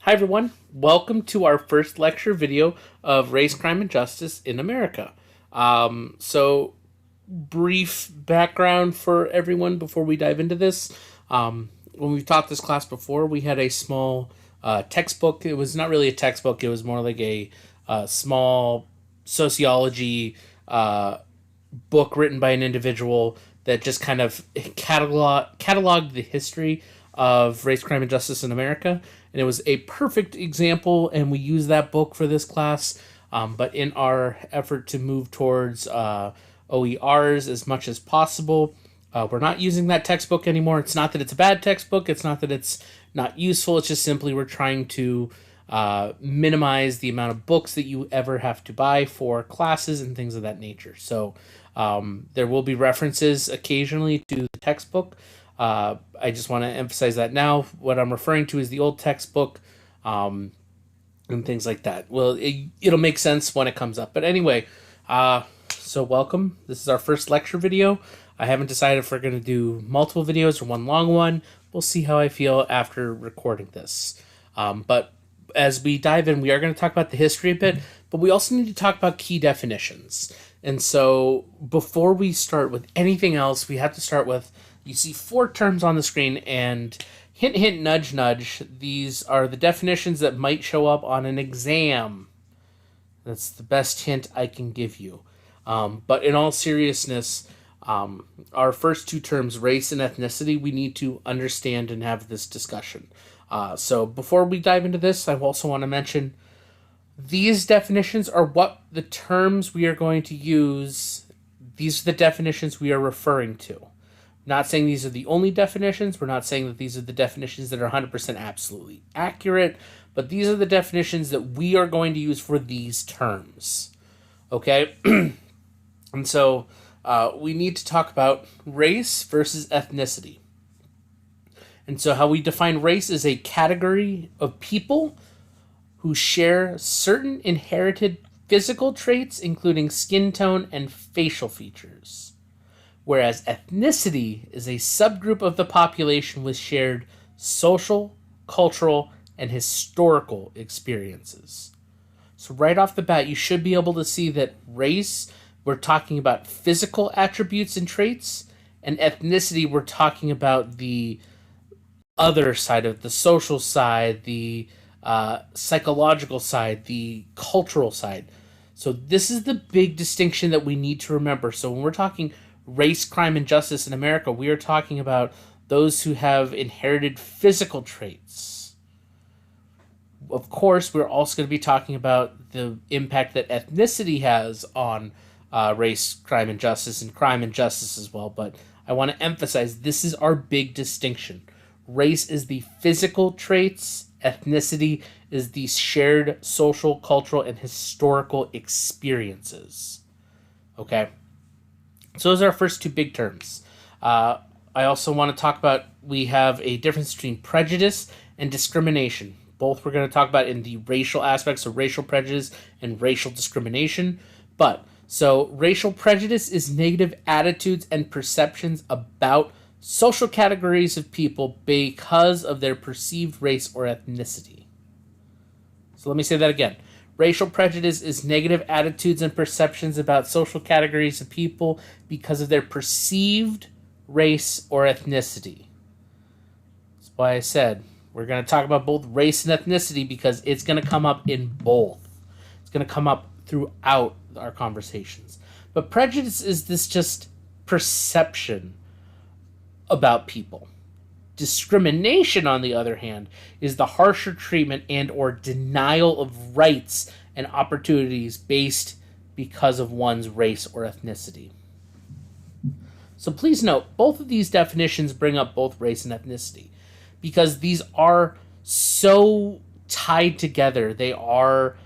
Hi everyone, welcome to our first lecture video of Race, Crime, and Justice in America. Brief background for everyone before we dive into this. When we've taught this class before, we had a small textbook. It was not really a textbook, it was more like a small sociology book written by an individual that just kind of cataloged the history of race, crime, and justice in America. And it was a perfect example, and we use that book for this class. But in our effort to move towards OERs as much as possible, we're not using that textbook anymore. It's not that it's a bad textbook. It's not that it's not useful. It's just simply we're trying to minimize the amount of books that you ever have to buy for classes and things of that nature. So there will be references occasionally to the textbook. I just want to emphasize that now. What I'm referring to is the old textbook and things like that. Well, it'll make sense when it comes up. But anyway, so welcome. This is our first lecture video. I haven't decided if we're going to do multiple videos or one long one. We'll see how I feel after recording this. But as we dive in, we are going to talk about the history a bit, but we also need to talk about key definitions. And so before we start with anything else, we have to start with, you see 4 terms on the screen, and hint, hint, nudge, nudge. These are the definitions that might show up on an exam. That's the best hint I can give you. But in all seriousness, our first 2 terms, race and ethnicity, we need to understand and have this discussion. So before we dive into this, I also want to mention these definitions are what the terms we are going to use. These are the definitions we are referring to. Not saying these are the only definitions. We're not saying that these are the definitions that are 100% absolutely accurate, but these are the definitions that we are going to use for these terms. Okay? And so we need to talk about race versus ethnicity. And so how we define race is a category of people who share certain inherited physical traits, including skin tone and facial features. Whereas ethnicity is a subgroup of the population with shared social, cultural, and historical experiences. So right off the bat, you should be able to see that race, we're talking about physical attributes and traits, and ethnicity, we're talking about the other side of the social side, the psychological side, the cultural side. So this is the big distinction that we need to remember. So when we're talking race, crime, and justice in America, we are talking about those who have inherited physical traits. Of course, we're also going to be talking about the impact that ethnicity has on race, crime, and justice as well. But I want to emphasize this is our big distinction. Race is the physical traits. Ethnicity is the shared social, cultural, and historical experiences. Okay? So those are our first 2 big terms. I also want to talk about, we have a difference between prejudice and discrimination. Both we're going to talk about in the racial aspects of racial prejudice and racial discrimination. So racial prejudice is negative attitudes and perceptions about social categories of people because of their perceived race or ethnicity. So let me say that again. Racial prejudice is negative attitudes and perceptions about social categories of people because of their perceived race or ethnicity. That's why I said we're going to talk about both race and ethnicity, because it's going to come up in both. It's going to come up throughout our conversations. But prejudice is this just perception about people. Discrimination, on the other hand, is the harsher treatment and or denial of rights and opportunities based because of one's race or ethnicity. So please note, both of these definitions bring up both race and ethnicity because these are so tied together. They are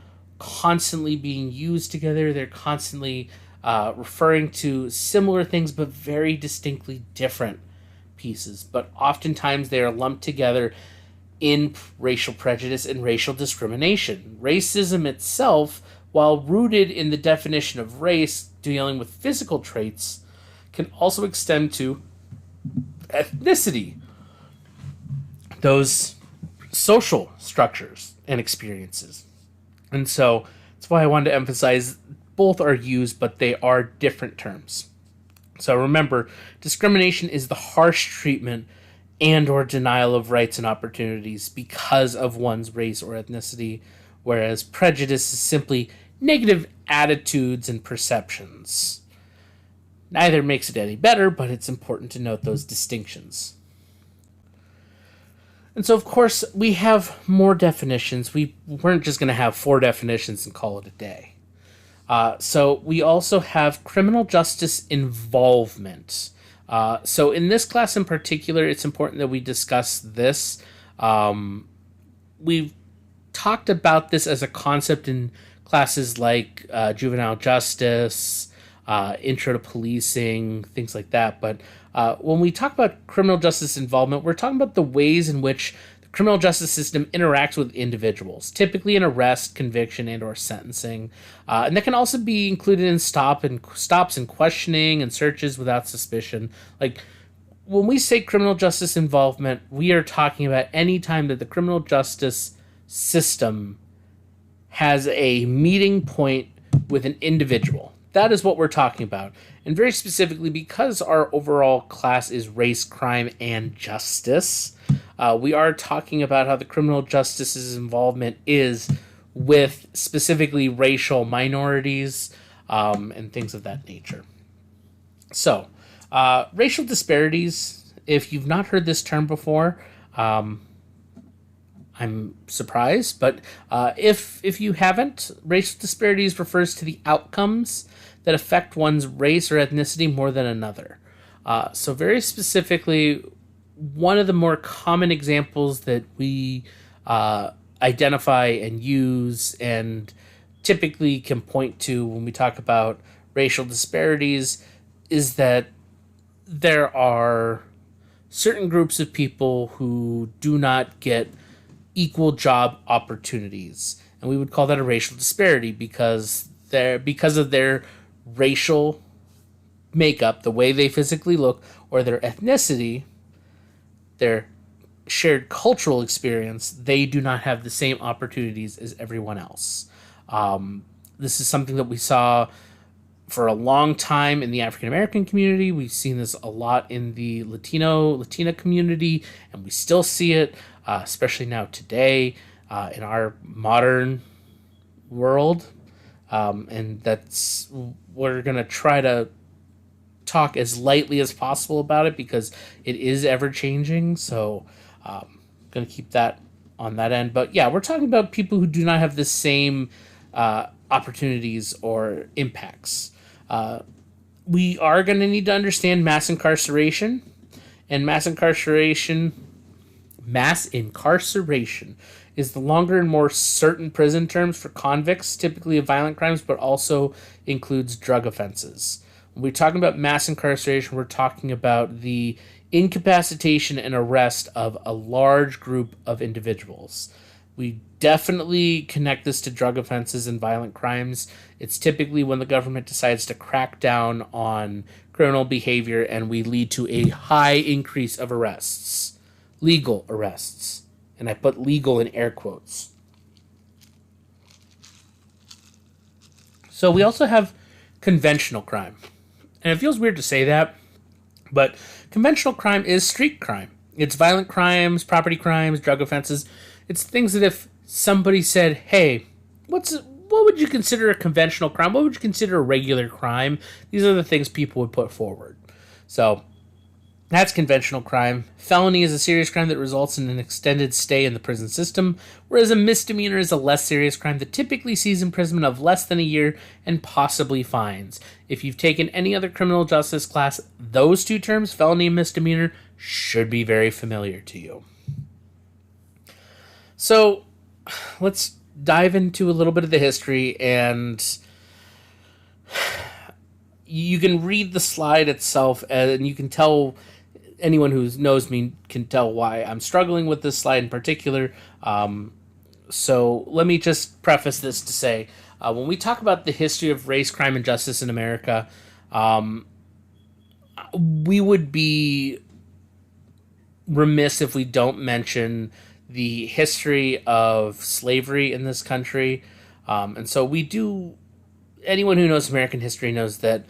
constantly being used together. They're constantly referring to similar things but very distinctly different pieces, but oftentimes they are lumped together in racial prejudice and racial discrimination. Racism itself, while rooted in the definition of race dealing with physical traits, can also extend to ethnicity. Those social structures and experiences. And so that's why I wanted to emphasize both are used, but they are different terms. So remember, discrimination is the harsh treatment and or denial of rights and opportunities because of one's race or ethnicity, whereas prejudice is simply negative attitudes and perceptions. Neither makes it any better, but it's important to note those distinctions. And so, of course, we have more definitions. We weren't just going to have 4 definitions and call it a day. So we also have criminal justice involvement. So in this class in particular, it's important that we discuss this. We've talked about this as a concept in classes like juvenile justice, intro to policing, things like that. But when we talk about criminal justice involvement, we're talking about the ways in which the criminal justice system interacts with individuals, typically in arrest, conviction, and or sentencing. And that can also be included in stops and questioning and searches without suspicion. Like, when we say criminal justice involvement, we are talking about any time that the criminal justice system has a meeting point with an individual. That is what we're talking about. And very specifically, because our overall class is race, crime, and justice, we are talking about how the criminal justice's involvement is with specifically racial minorities and things of that nature. So, racial disparities, if you've not heard this term before, I'm surprised, but if you haven't, racial disparities refers to the outcomes that affect one's race or ethnicity more than another. So very specifically, one of the more common examples that we identify and use and typically can point to when we talk about racial disparities is that there are certain groups of people who do not get equal job opportunities, and we would call that a racial disparity because of their racial makeup, the way they physically look, or their ethnicity, their shared cultural experience, they do not have the same opportunities as everyone else. This is something that we saw for a long time in the African American community. We've seen this a lot in the Latina community, and we still see it, especially now today in our modern world. And that's, we're going to try to talk as lightly as possible about it because it is ever changing. So I'm going to keep that on that end. But yeah, we're talking about people who do not have the same opportunities or impacts. We are going to need to understand mass incarceration, and mass incarceration is the longer and more certain prison terms for convicts, typically of violent crimes, but also includes drug offenses. When we're talking about mass incarceration, we're talking about the incapacitation and arrest of a large group of individuals. We definitely connect this to drug offenses and violent crimes. It's typically when the government decides to crack down on criminal behavior and we lead to a high increase of arrests, legal arrests. And I put legal in air quotes. So we also have conventional crime. And it feels weird to say that, but conventional crime is street crime. It's violent crimes, property crimes, drug offenses. It's things that if somebody said, hey, what would you consider a conventional crime? What would you consider a regular crime? These are the things people would put forward. So that's conventional crime. Felony is a serious crime that results in an extended stay in the prison system, whereas a misdemeanor is a less serious crime that typically sees imprisonment of less than a year and possibly fines. If you've taken any other criminal justice class, those two terms, felony and misdemeanor, should be very familiar to you. So let's dive into a little bit of the history, and you can read the slide itself, and you can tell, anyone who knows me can tell why I'm struggling with this slide in particular. So let me just preface this to say, when we talk about the history of race, crime, and justice in America, we would be remiss if we don't mention the history of slavery in this country. And so we do, anyone who knows American history knows that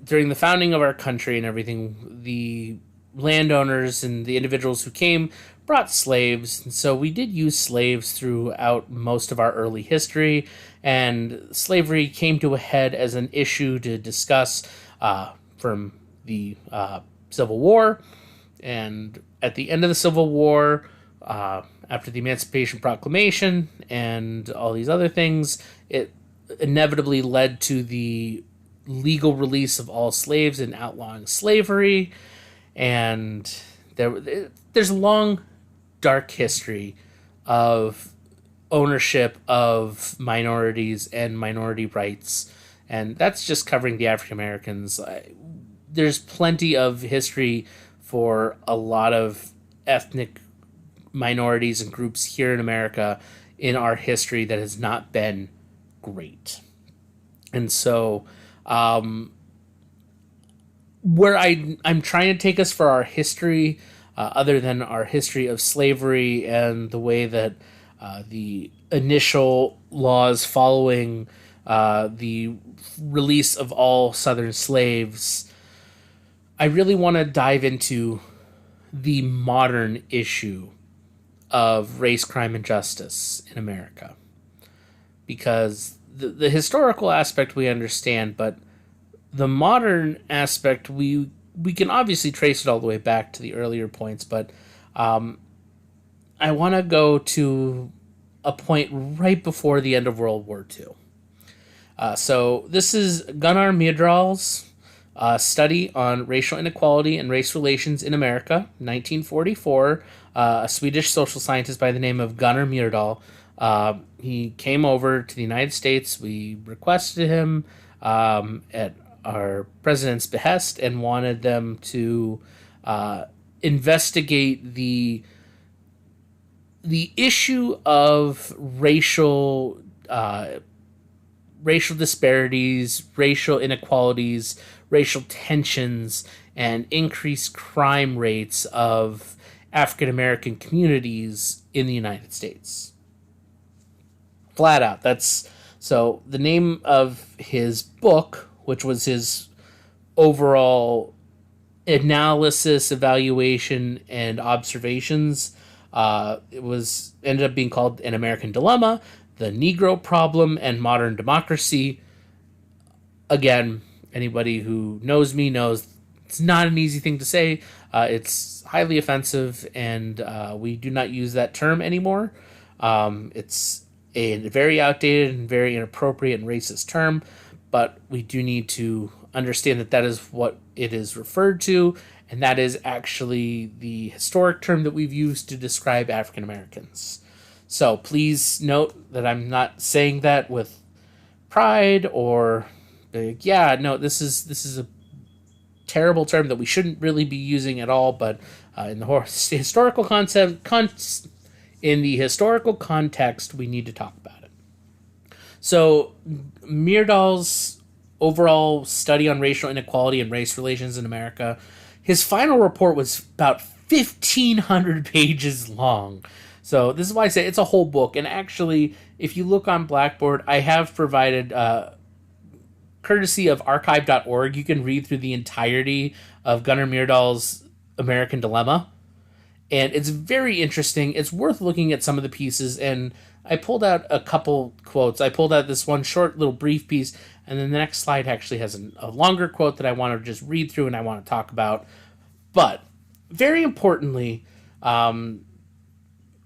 during the founding of our country and everything, the landowners and the individuals who came brought slaves. And so we did use slaves throughout most of our early history, and slavery came to a head as an issue to discuss from the Civil War. And at the end of the Civil War, after the Emancipation Proclamation and all these other things, it inevitably led to the legal release of all slaves and outlawing slavery. And there's a long, dark history of ownership of minorities and minority rights, and that's just covering the African Americans. There's plenty of history for a lot of ethnic minorities and groups here in America in our history that has not been great. And so where I'm trying to take us for our history, other than our history of slavery and the way that the initial laws following the release of all Southern slaves, I really want to dive into the modern issue of race, crime, and justice in America. Because the historical aspect we understand, but the modern aspect, we can obviously trace it all the way back to the earlier points, but I want to go to a point right before the end of World War II. So this is Gunnar Myrdal's study on racial inequality and race relations in America, 1944. A Swedish social scientist by the name of Gunnar Myrdal. He came over to the United States. We requested him at our president's behest and wanted them to investigate the issue of racial disparities, racial inequalities, racial tensions, and increased crime rates of African American communities in the United States. Flat out. So the name of his book, which was his overall analysis, evaluation, and observations, it ended up being called An American Dilemma, The Negro Problem, and Modern Democracy. Again, anybody who knows me knows it's not an easy thing to say. It's highly offensive, and we do not use that term anymore. It's a very outdated and very inappropriate and racist term, but we do need to understand that that is what it is referred to, and that is actually the historic term that we've used to describe African Americans. So please note that I'm not saying that with pride or this is a terrible term that we shouldn't really be using at all, but in the historical context, we need to talk about it. So Myrdal's overall study on racial inequality and race relations in America, his final report was about 1,500 pages long. So this is why I say it's a whole book. And actually, if you look on Blackboard, I have provided, courtesy of archive.org, you can read through the entirety of Gunnar Myrdal's American Dilemma. And it's very interesting. It's worth looking at some of the pieces. And I pulled out a couple quotes. I pulled out this one short little brief piece. And then the next slide actually has a longer quote that I want to just read through and I want to talk about. But very importantly,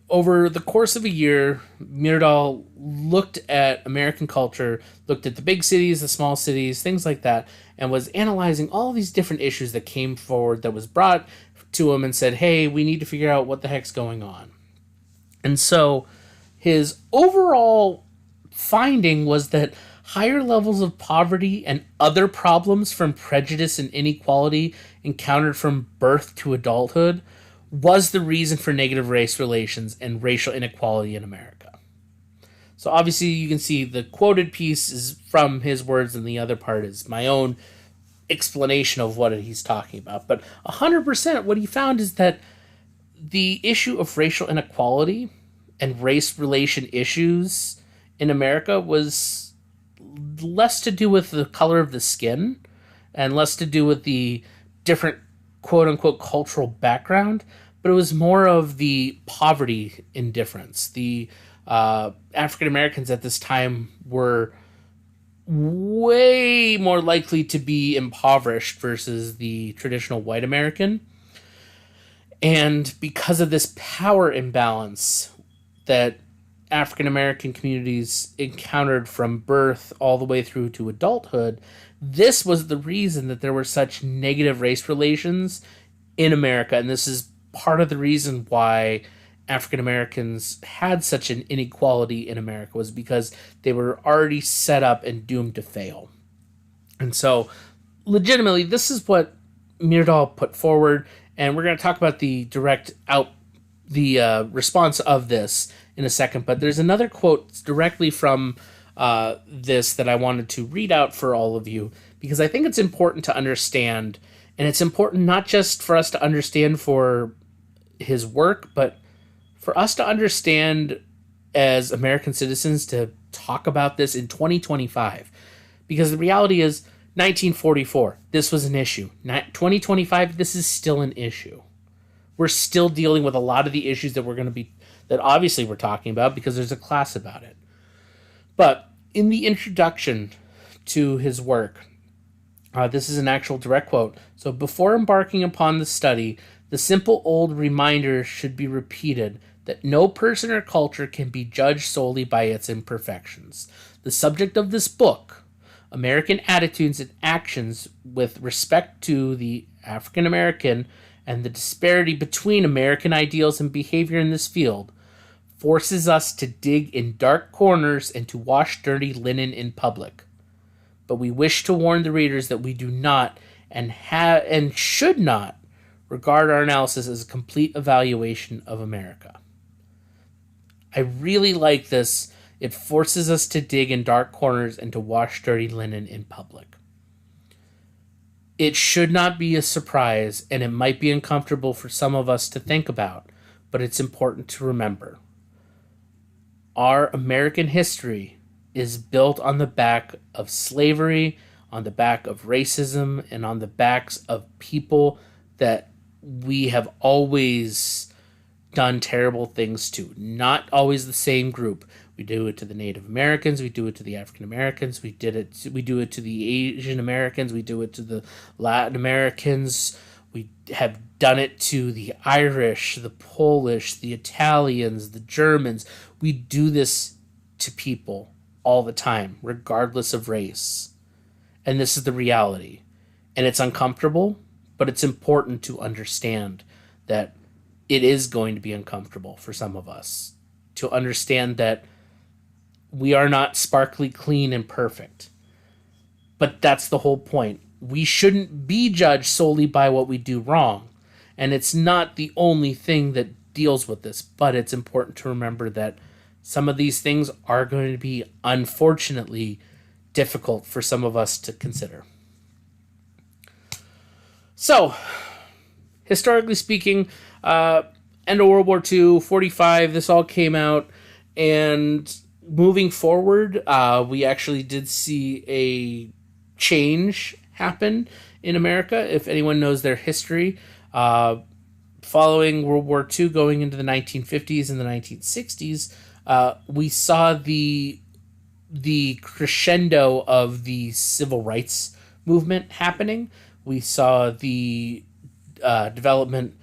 over the course of a year, Myrdal looked at American culture, looked at the big cities, the small cities, things like that, and was analyzing all these different issues that came forward that was brought to him and said, hey, we need to figure out what the heck's going on. And so his overall finding was that higher levels of poverty and other problems from prejudice and inequality encountered from birth to adulthood was the reason for negative race relations and racial inequality in America. So obviously you can see the quoted piece is from his words and the other part is my own explanation of what he's talking about. But 100% what he found is that the issue of racial inequality and race relation issues in America was less to do with the color of the skin and less to do with the different quote unquote cultural background, but it was more of the poverty indifference. The African Americans at this time were way more likely to be impoverished versus the traditional white American. And because of this power imbalance that African American communities encountered from birth all the way through to adulthood, this was the reason that there were such negative race relations in America. And this is part of the reason why African Americans had such an inequality in America, was because they were already set up and doomed to fail. And so, legitimately, this is what Myrdal put forward, and we're going to talk about the response of this in a second. But there's another quote directly from this that I wanted to read out for all of you, because I think it's important to understand, and it's important not just for us to understand for his work, but for us to understand as American citizens to talk about this in 2025. Because the reality is, 1944, this was an issue. 2025, this is still an issue. We're still dealing with a lot of the issues that obviously we're talking about because there's a class about it. But in the introduction to his work, this is an actual direct quote. So, before embarking upon the study, the simple old reminder should be repeated that no person or culture can be judged solely by its imperfections. The subject of this book, American Attitudes and Actions with Respect to the African American and the Disparity Between American Ideals and Behavior in this Field, forces us to dig in dark corners and to wash dirty linen in public. But we wish to warn the readers that we do not and should not regard our analysis as a complete evaluation of America. I really like this. It forces us to dig in dark corners and to wash dirty linen in public. It should not be a surprise, and it might be uncomfortable for some of us to think about, but it's important to remember. Our American history is built on the back of slavery, on the back of racism, and on the backs of people that we have always done terrible things to. Not always the same group. We do it to the Native Americans, we do it to the African Americans, we do it to the Asian Americans, we do it to the Latin Americans, we have done it to the Irish, the Polish, the Italians, the Germans. We do this to people all the time, regardless of race. And this is the reality. And it's uncomfortable, but it's important to understand that it is going to be uncomfortable for some of us. To understand that we are not sparkly clean and perfect. But that's the whole point. We shouldn't be judged solely by what we do wrong. And it's not the only thing that deals with this. But it's important to remember that some of these things are going to be, unfortunately, difficult for some of us to consider. So, historically speaking, end of World War II, 45, this all came out, and moving forward, we actually did see a change happen in America. If anyone knows their history, following World War II, going into the 1950s and the 1960s, we saw the crescendo of the civil rights movement happening. We saw the development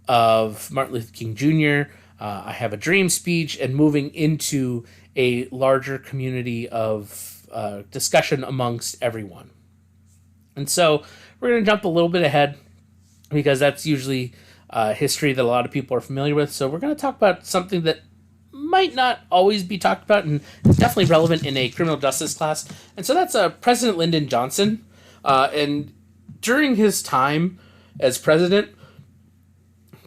of Martin Luther King Jr., I Have a Dream speech, and moving into a larger community of discussion amongst everyone. And so we're going to jump a little bit ahead because that's usually history that a lot of people are familiar with. So we're going to talk about something that might not always be talked about and is definitely relevant in a criminal justice class. And so that's President Lyndon Johnson. And during his time as president,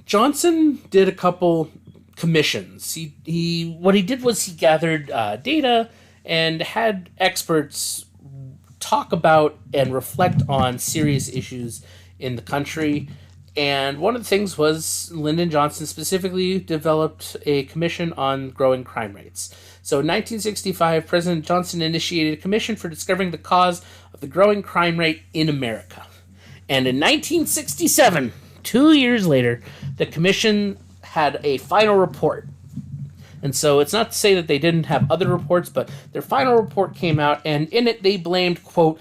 Johnson did a couple commissions. What he did was he gathered data and had experts talk about and reflect on serious issues in the country. And one of the things was Lyndon Johnson specifically developed a commission on growing crime rates. So in 1965, President Johnson initiated a commission for discovering the cause of the growing crime rate in America. And in 1967, 2 years later, the commission had a final report. And so it's not to say that they didn't have other reports, but their final report came out, and in it they blamed, quote,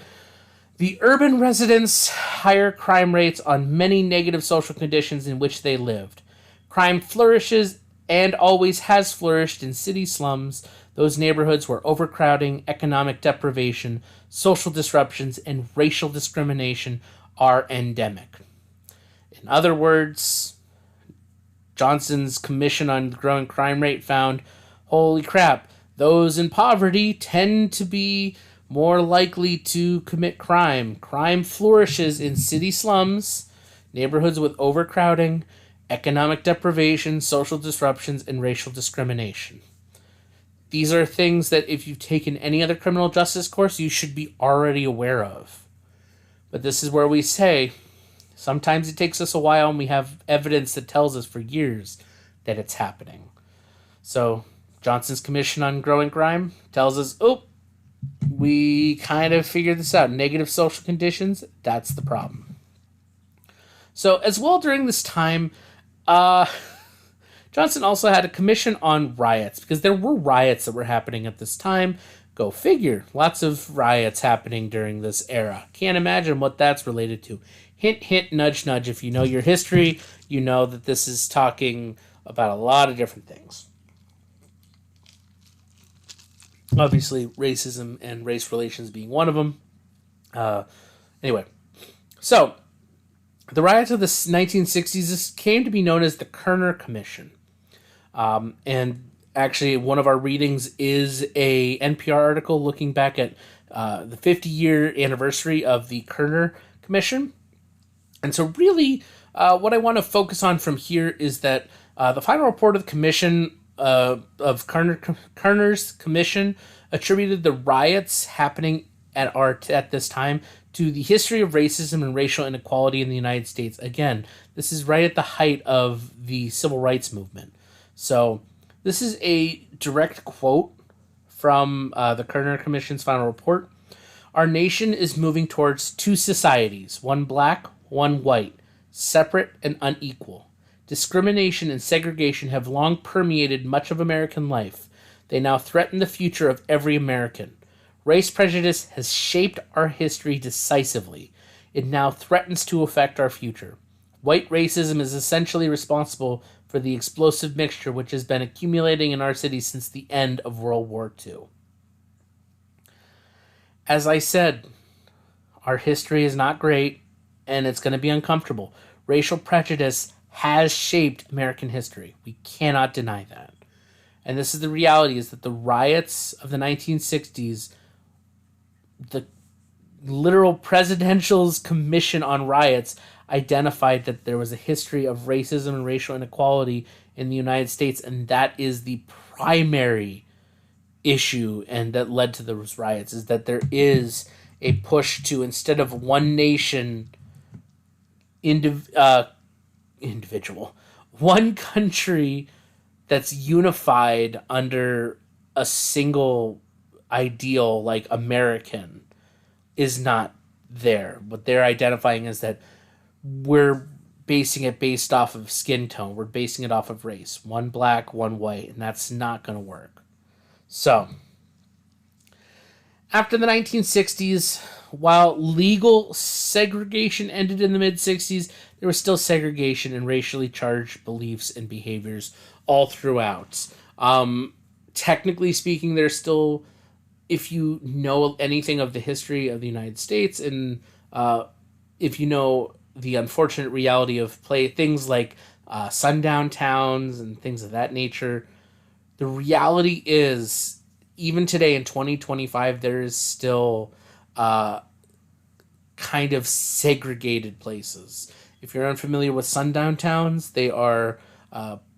the urban residents' higher crime rates on many negative social conditions in which they lived. Crime flourishes and always has flourished in city slums, those neighborhoods where overcrowding, economic deprivation, social disruptions, and racial discrimination are endemic. In other words, Johnson's Commission on the Growing Crime Rate found, holy crap, those in poverty tend to be more likely to commit crime. Crime flourishes in city slums, neighborhoods with overcrowding, economic deprivation, social disruptions, and racial discrimination. These are things that if you've taken any other criminal justice course, you should be already aware of. But this is where we say, sometimes it takes us a while and we have evidence that tells us for years that it's happening. So, Johnson's Commission on Growing Crime tells us, oh, we kind of figured this out. Negative social conditions, that's the problem. So, as well during this time, Johnson also had a commission on riots, because there were riots that were happening at this time. Go figure. Lots of riots happening during this era. Can't imagine what that's related to. Hint, hint, nudge, nudge. If you know your history, you know that this is talking about a lot of different things. Obviously, racism and race relations being one of them. Anyway, so the riots of the 1960s came to be known as the Kerner Commission. And actually, one of our readings is a NPR article looking back at the 50-year anniversary of the Kerner Commission. And so really, what I want to focus on from here is that the final report of the commission of Kerner's commission attributed the riots happening at this time to the history of racism and racial inequality in the United States. Again, this is right at the height of the civil rights movement. So this is a direct quote from the Kerner Commission's final report. Our nation is moving towards two societies, one black, one white, separate and unequal. Discrimination and segregation have long permeated much of American life. They now threaten the future of every American. Race prejudice has shaped our history decisively. It now threatens to affect our future. White racism is essentially responsible for the explosive mixture which has been accumulating in our city since the end of World War II. As I said, our history is not great, and it's going to be uncomfortable. Racial prejudice has shaped American history. We cannot deny that. And this is the reality, is that the riots of the 1960s, the literal presidential's commission on riots identified that there was a history of racism and racial inequality in the United States, and that is the primary issue and that led to those riots, is that there is a push to, instead of one nation, individual, one country that's unified under a single ideal like American is not there. What they're identifying is that we're basing it based off of skin tone. We're basing it off of race. One black, one white, and that's not going to work. So, after the 1960s, while legal segregation ended in the mid-60s, there was still segregation and racially charged beliefs and behaviors all throughout. Technically speaking, there's still, if you know anything of the history of the United States, and if you know the unfortunate reality of things like sundown towns and things of that nature, the reality is, even today in 2025, there is still kind of segregated places. If you're unfamiliar with sundown towns, they are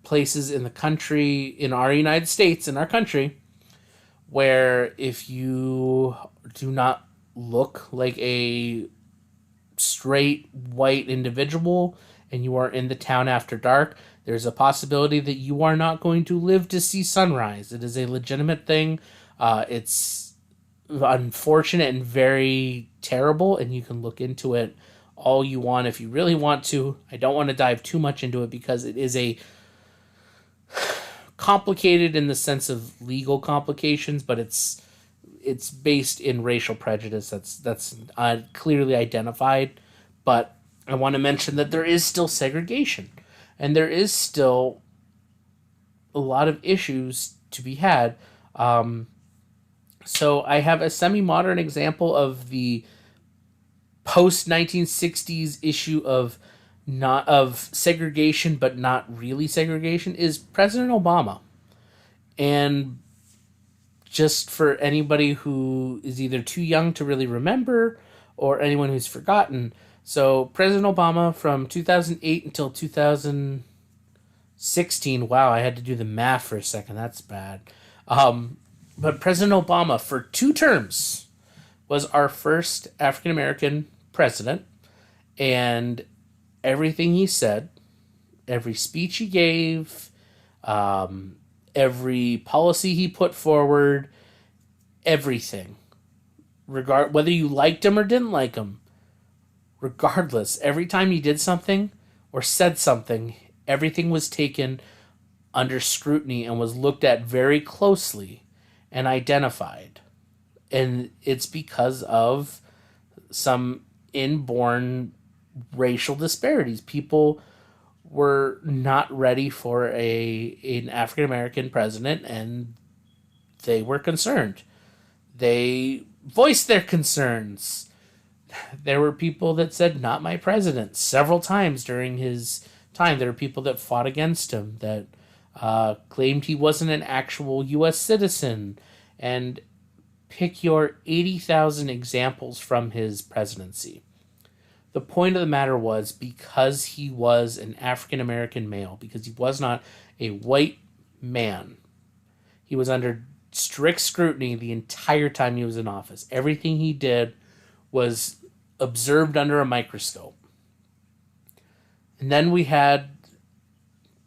places in the country, in our United States, in our country, where if you do not look like a straight white individual and you are in the town after dark, there's a possibility that you are not going to live to see sunrise. It is a legitimate thing. It's unfortunate and very terrible, and you can look into it all you want if you really want to. I don't want to dive too much into it because it is a complicated in the sense of legal complications, but it's based in racial prejudice that's clearly identified. But I want to mention that there is still segregation, and there is still a lot of issues to be had. So I have a semi-modern example of the post-1960s issue of not of segregation, but not really segregation, is President Obama. And just for anybody who is either too young to really remember or anyone who's forgotten, so President Obama from 2008 until 2016, wow, I had to do the math for a second, that's bad. But President Obama, for 2 terms, was our first African-American president, and everything he said, every speech he gave, every policy he put forward, everything, whether you liked him or didn't like him, regardless, every time he did something or said something, everything was taken under scrutiny and was looked at very closely and identified. And it's because of some inborn racial disparities. People were not ready for an African American president, and they were concerned. They voiced their concerns. There were people that said, "Not my president," several times during his time. There were people that fought against him, that claimed he wasn't an actual U.S. citizen, and pick your 80,000 examples from his presidency. The point of the matter was, because he was an African-American male, because he was not a white man, he was under strict scrutiny the entire time he was in office. Everything he did was observed under a microscope. And then we had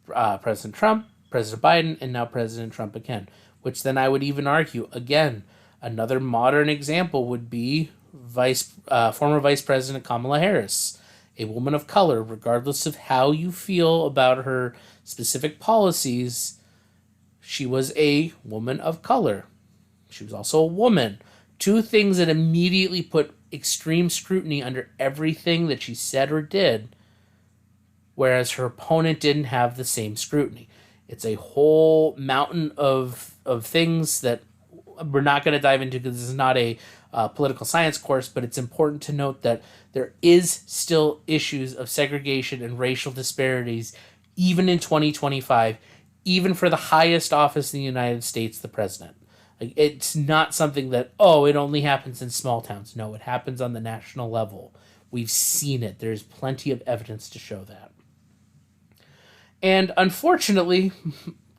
President Trump, President Biden, and now President Trump again, which then I would even argue, again, another modern example would be former Vice President Kamala Harris, a woman of color. Regardless of how you feel about her specific policies, she was a woman of color. She was also a woman. 2 things that immediately put extreme scrutiny under everything that she said or did, whereas her opponent didn't have the same scrutiny. It's a whole mountain of things that we're not going to dive into because this is not a political science course, but it's important to note that there is still issues of segregation and racial disparities even in 2025, even for the highest office in the United States, the president. Like, it's not something that, it only happens in small towns. No, it happens on the national level. We've seen it. There's plenty of evidence to show that. And unfortunately,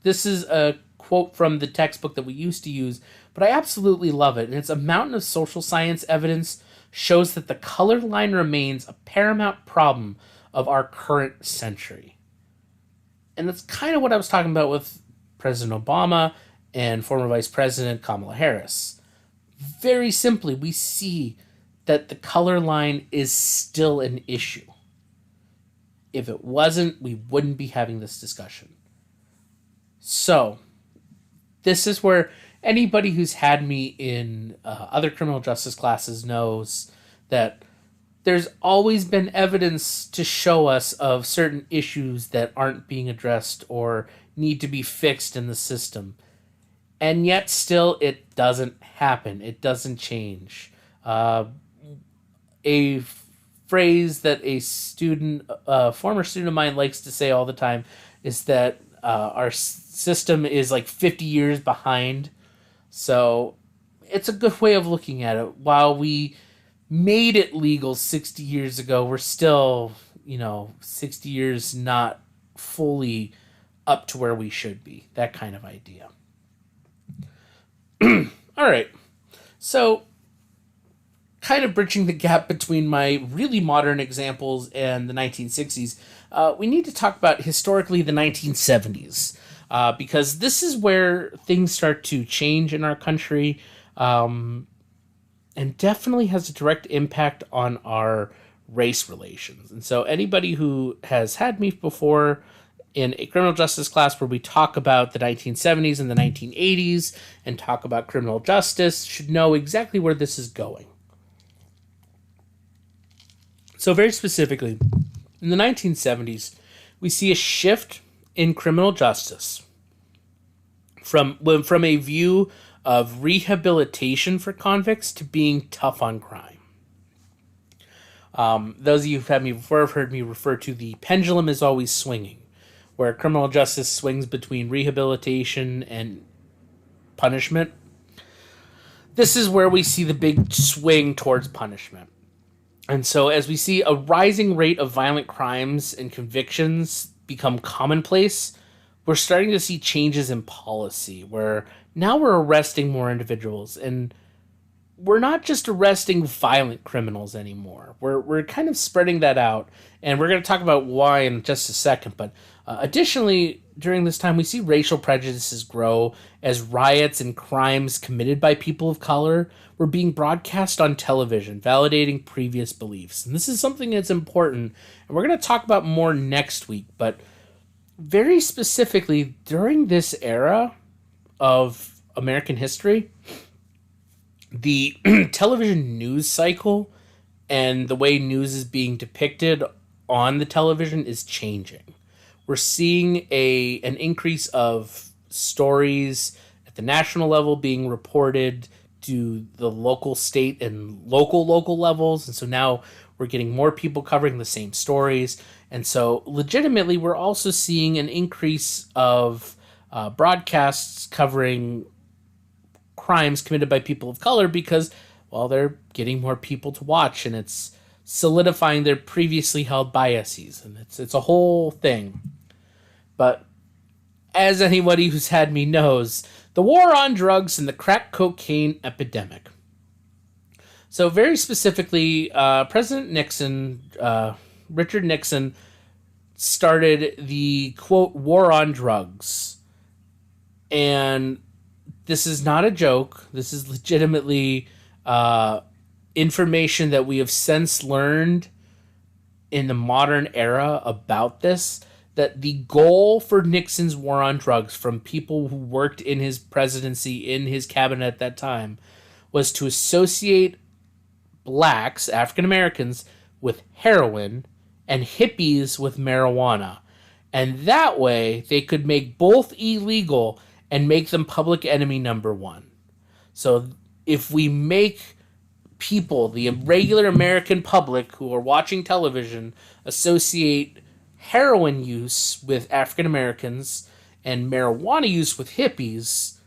this is a quote from the textbook that we used to use, but I absolutely love it. And it's a mountain of social science evidence shows that the color line remains a paramount problem of our current century. And that's kind of what I was talking about with President Obama and former Vice President Kamala Harris. Very simply, we see that the color line is still an issue. If it wasn't, we wouldn't be having this discussion. So, this is where anybody who's had me in other criminal justice classes knows that there's always been evidence to show us of certain issues that aren't being addressed or need to be fixed in the system. And yet still it doesn't happen. It doesn't change. A phrase that a former student of mine likes to say all the time is that our system is like 50 years behind. So it's a good way of looking at it. While we made it legal 60 years ago, we're still, 60 years not fully up to where we should be. That kind of idea. All right. So kind of bridging the gap between my really modern examples and the 1960s, we need to talk about historically the 1970s, because this is where things start to change in our country, and definitely has a direct impact on our race relations. And so anybody who has had me before in a criminal justice class where we talk about the 1970s and the 1980s and talk about criminal justice should know exactly where this is going. So very specifically, in the 1970s, we see a shift in criminal justice from a view of rehabilitation for convicts to being tough on crime. Those of you who've had me before have heard me refer to the pendulum is always swinging, where criminal justice swings between rehabilitation and punishment. This is where we see the big swing towards punishment. And so as we see a rising rate of violent crimes and convictions become commonplace, we're starting to see changes in policy where now we're arresting more individuals, and we're not just arresting violent criminals anymore. We're kind of spreading that out, and we're going to talk about why in just a second. But additionally, during this time, we see racial prejudices grow as riots and crimes committed by people of color were being broadcast on television, validating previous beliefs. And this is something that's important, and we're going to talk about more next week. But very specifically, during this era of American history, the television news cycle and the way news is being depicted on the television is changing. We're seeing an increase of stories at the national level being reported to the local, state, and local levels. And so now we're getting more people covering the same stories. And so legitimately, we're also seeing an increase of broadcasts covering crimes committed by people of color because, well, they're getting more people to watch, and it's solidifying their previously held biases, and it's a whole thing. But as anybody who's had me knows, the war on drugs and the crack cocaine epidemic. So very specifically, President Nixon, Richard Nixon, started the, quote, war on drugs. And this is not a joke. This is legitimately information that we have since learned in the modern era about this, that the goal for Nixon's war on drugs from people who worked in his presidency, in his cabinet at that time, was to associate blacks, African Americans, with heroin and hippies with marijuana. And that way they could make both illegal and make them public enemy number one. So if we make people, the regular American public who are watching television, associate heroin use with African Americans and marijuana use with hippies,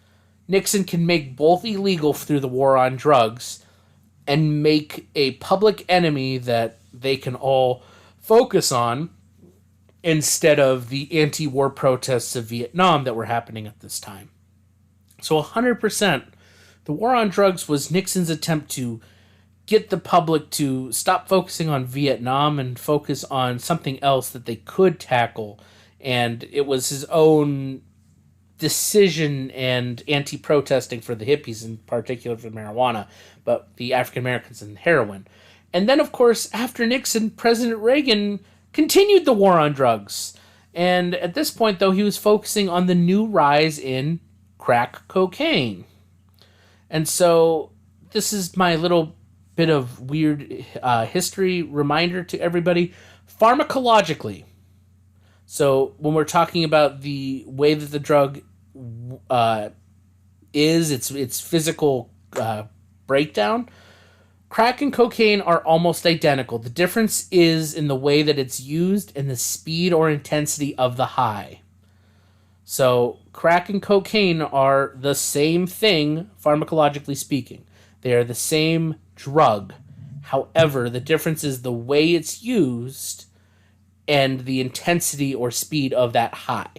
Nixon can make both illegal through the war on drugs and make a public enemy that they can all focus on instead of the anti-war protests of Vietnam that were happening at this time. So 100%, the war on drugs was Nixon's attempt to get the public to stop focusing on Vietnam and focus on something else that they could tackle. And it was his own decision and anti-protesting for the hippies, in particular for marijuana, but the African Americans and heroin. And then, of course, after Nixon, President Reagan continued the war on drugs. And at this point, though, he was focusing on the new rise in crack cocaine. And so this is my little bit of weird history reminder to everybody. Pharmacologically, so when we're talking about the way that the drug is, its physical breakdown, crack and cocaine are almost identical. The difference is in the way that it's used and the speed or intensity of the high. So crack and cocaine are the same thing, pharmacologically speaking. They are the same drug. However, the difference is the way it's used and the intensity or speed of that high.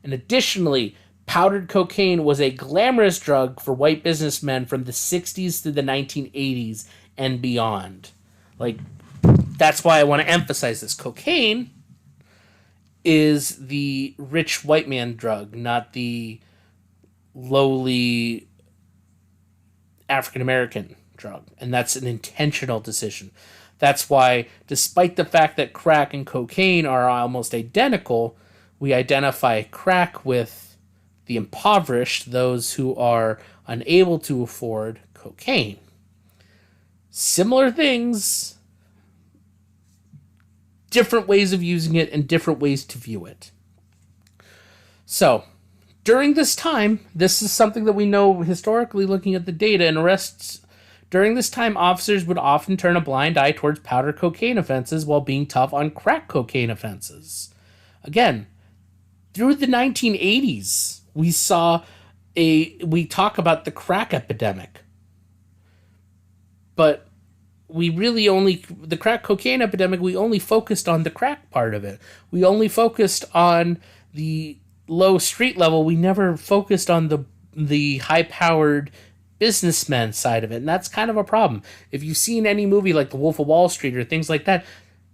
And additionally, powdered cocaine was a glamorous drug for white businessmen from the 60s to the 1980s and beyond. Like, that's why I want to emphasize this. Cocaine is the rich white man drug, not the lowly African American drug. And that's an intentional decision. That's why, despite the fact that crack and cocaine are almost identical, we identify crack with the impoverished, those who are unable to afford cocaine. Similar things, different ways of using it and different ways to view it. So, during this time, this is something that we know historically looking at the data and arrests. During this time, officers would often turn a blind eye towards powder cocaine offenses while being tough on crack cocaine offenses. Again, through the 1980s, we talk about the crack epidemic. But the crack cocaine epidemic, we only focused on the crack part of it. We only focused on the low street level. We never focused on the high-powered businessman side of it, and that's kind of a problem. If you've seen any movie like The Wolf of Wall Street or things like that,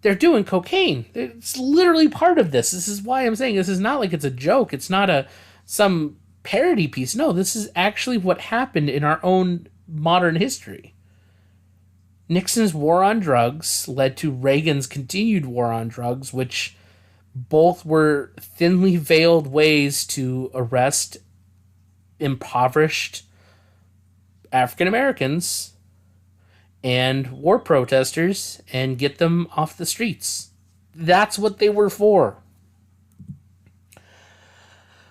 they're doing cocaine. It's literally part of this. This is why I'm saying this is not like it's a joke. It's not some parody piece. No, this is actually what happened in our own modern history. Nixon's war on drugs led to Reagan's continued war on drugs, which both were thinly veiled ways to arrest impoverished African Americans and war protesters and get them off the streets. That's what they were for.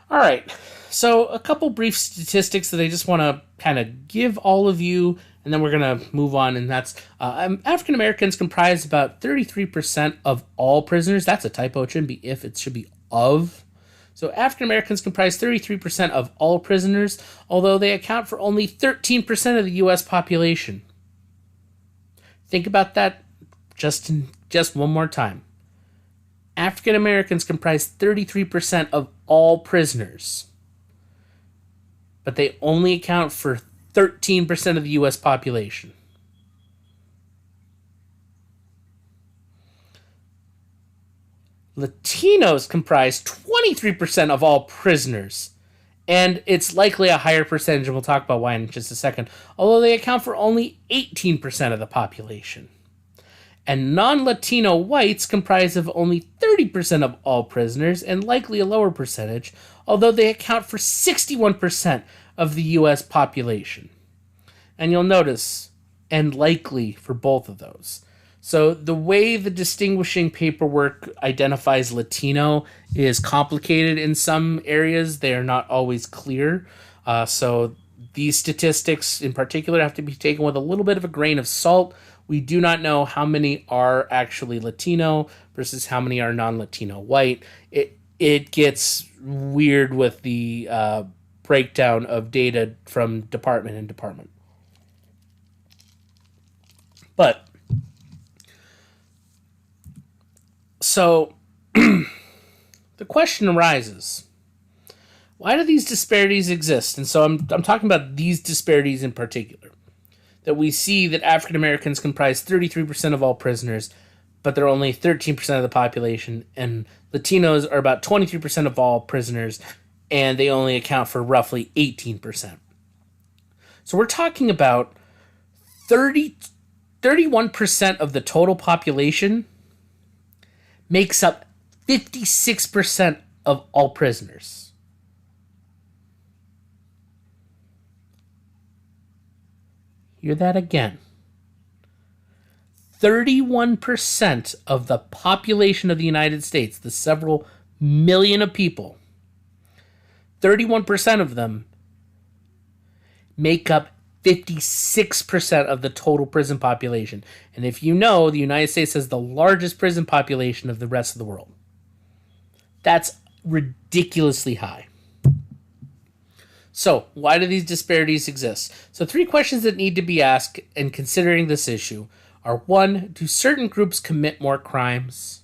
All right, so a couple brief statistics that I just want to kind of give all of you, and then we're going to move on, and that's African Americans comprise about 33% of all prisoners. That's a typo. It shouldn't be if, it should be of. So African Americans comprise 33% of all prisoners, although they account for only 13% of the U.S. population. Think about that just one more time. African Americans comprise 33% of all prisoners, but they only account for 13% of the U.S. population. Latinos comprise 23% of all prisoners, and it's likely a higher percentage, and we'll talk about why in just a second, although they account for only 18% of the population. And non-Latino whites comprise of only 30% of all prisoners, and likely a lower percentage, although they account for 61% of the U.S. population. And you'll notice, and likely for both of those. So the way the distinguishing paperwork identifies Latino is complicated in some areas. They are not always clear. So these statistics in particular have to be taken with a little bit of a grain of salt. We do not know how many are actually Latino versus how many are non-Latino white. It gets weird with the breakdown of data from department and department. But so the question arises, why do these disparities exist? And so I'm talking about these disparities in particular. That we see that African Americans comprise 33% of all prisoners, but they're only 13% of the population, and Latinos are about 23% of all prisoners, and they only account for roughly 18%. So we're talking about 31% of the total population makes up 56% of all prisoners. Hear that again. 31% of the population of the United States, the several million of people, 31% of them make up 56% of the total prison population. And if you know, the United States has the largest prison population of the rest of the world. That's ridiculously high. So, why do these disparities exist? So, 3 questions that need to be asked in considering this issue are: 1, do certain groups commit more crimes?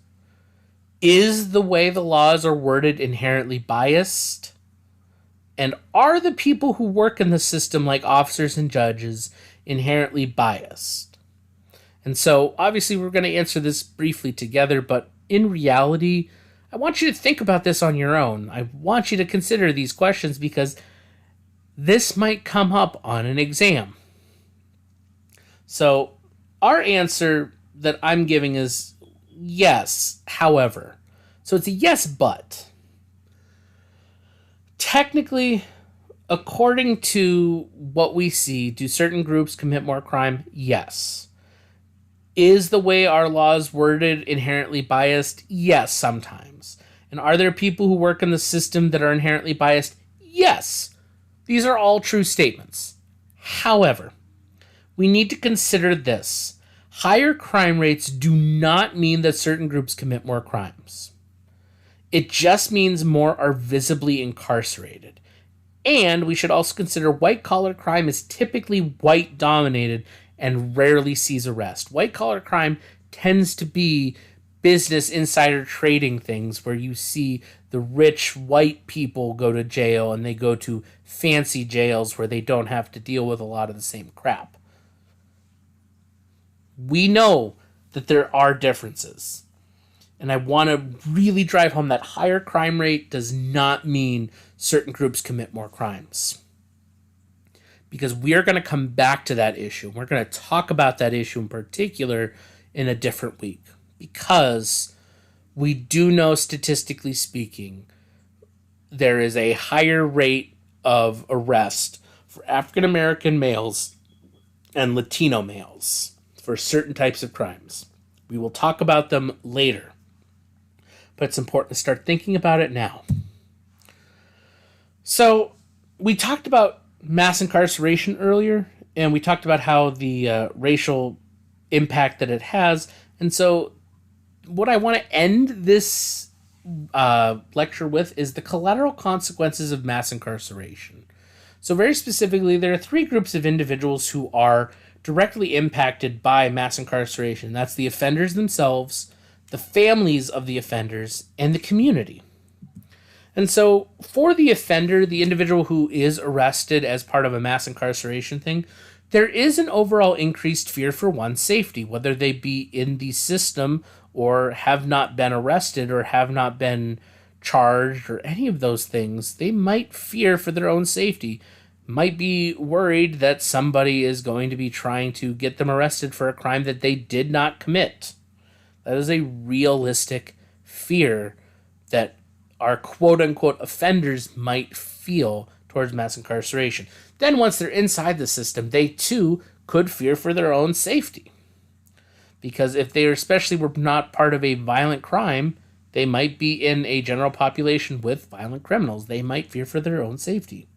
Is the way the laws are worded inherently biased? And are the people who work in the system, like officers and judges, inherently biased? And so, obviously, we're going to answer this briefly together, but in reality, I want you to think about this on your own. I want you to consider these questions because this might come up on an exam. So, our answer that I'm giving is yes, however. So, it's a yes, but. Technically, according to what we see, do certain groups commit more crime? Yes. Is the way our law is worded inherently biased? Yes, sometimes. And are there people who work in the system that are inherently biased? Yes. These are all true statements. However, we need to consider this. Higher crime rates do not mean that certain groups commit more crimes. It just means more are visibly incarcerated. And we should also consider white-collar crime is typically white-dominated and rarely sees arrest. White-collar crime tends to be business insider trading things where you see the rich white people go to jail and they go to fancy jails where they don't have to deal with a lot of the same crap. We know that there are differences. And I want to really drive home that higher crime rate does not mean certain groups commit more crimes. Because we are going to come back to that issue. We're going to talk about that issue in particular in a different week. Because we do know, statistically speaking, there is a higher rate of arrest for African American males and Latino males for certain types of crimes. We will talk about them later. But it's important to start thinking about it now. So, we talked about mass incarceration earlier, and we talked about how the racial impact that it has. And so, what I want to end this lecture with is the collateral consequences of mass incarceration. So, very specifically, there are three groups of individuals who are directly impacted by mass incarceration. That's the offenders themselves, the families of the offenders, and the community. And so, for the offender, the individual who is arrested as part of a mass incarceration thing, there is an overall increased fear for one's safety, whether they be in the system or have not been arrested or have not been charged or any of those things. They might fear for their own safety, might be worried that somebody is going to be trying to get them arrested for a crime that they did not commit. That is a realistic fear that our quote-unquote offenders might feel towards mass incarceration. Then once they're inside the system, they too could fear for their own safety. Because if they especially were not part of a violent crime, they might be in a general population with violent criminals. They might fear for their own safety.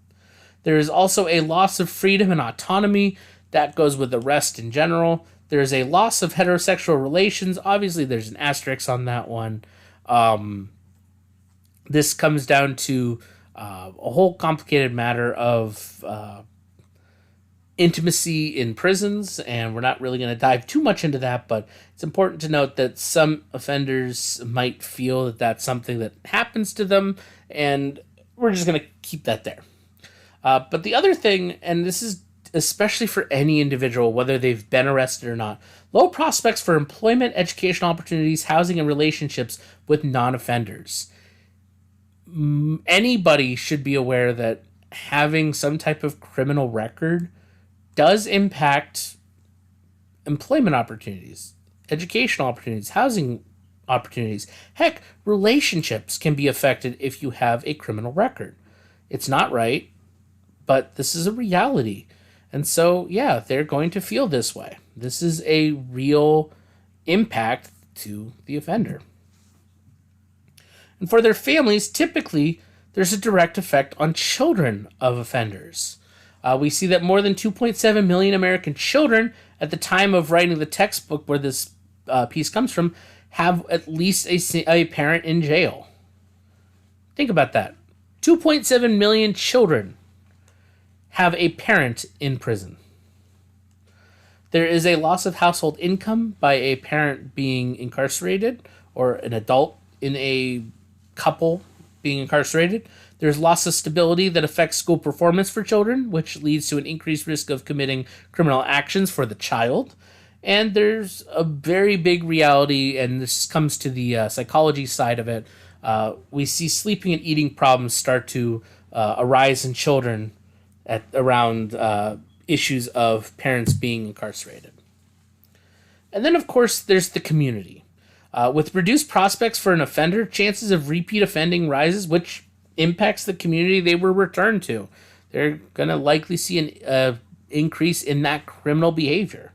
There is also a loss of freedom and autonomy. That goes with arrest in general. There's a loss of heterosexual relations. Obviously, there's an asterisk on that one. This comes down to a whole complicated matter of intimacy in prisons, and we're not really going to dive too much into that, but it's important to note that some offenders might feel that that's something that happens to them, and we're just going to keep that there. But the other thing, and this is especially for any individual, whether they've been arrested or not, low prospects for employment, educational opportunities, housing, and relationships with non-offenders. Anybody should be aware that having some type of criminal record does impact employment opportunities, educational opportunities, housing opportunities. Heck, relationships can be affected if you have a criminal record. It's not right, but this is a reality. And so, yeah, they're going to feel this way. This is a real impact to the offender. And for their families, typically, there's a direct effect on children of offenders. We see that more than 2.7 million American children, at the time of writing the textbook where this piece comes from, have at least a parent in jail. Think about that. 2.7 million children have a parent in prison. There is a loss of household income by a parent being incarcerated or an adult in a couple being incarcerated. There's loss of stability that affects school performance for children, which leads to an increased risk of committing criminal actions for the child. And there's a very big reality, and this comes to the psychology side of it. We see sleeping and eating problems start to arise in children at around issues of parents being incarcerated. And then, of course, there's the community. With reduced prospects for an offender, chances of repeat offending rises, which impacts the community they were returned to. They're going to likely see an increase in that criminal behavior.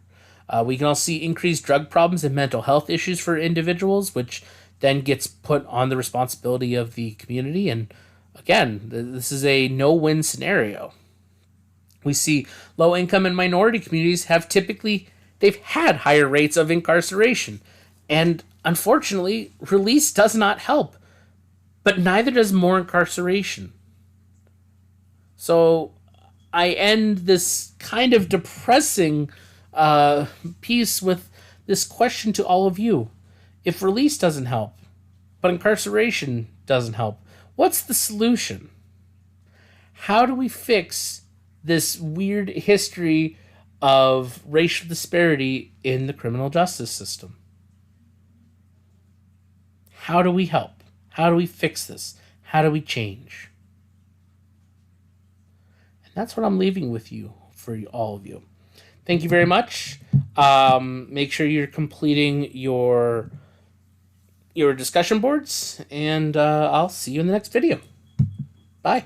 We can also see increased drug problems and mental health issues for individuals, which then gets put on the responsibility of the community. And again, this is a no-win scenario. We see low-income and minority communities they've had higher rates of incarceration. And unfortunately, release does not help, but neither does more incarceration. So I end this kind of depressing piece with this question to all of you. If release doesn't help, but incarceration doesn't help, what's the solution? How do we fix this weird history of racial disparity in the criminal justice system? How do we help? How do we fix this? How do we change? And that's what I'm leaving with you, for all of you. Thank you very much. Make sure you're completing your discussion boards, and I'll see you in the next video. Bye.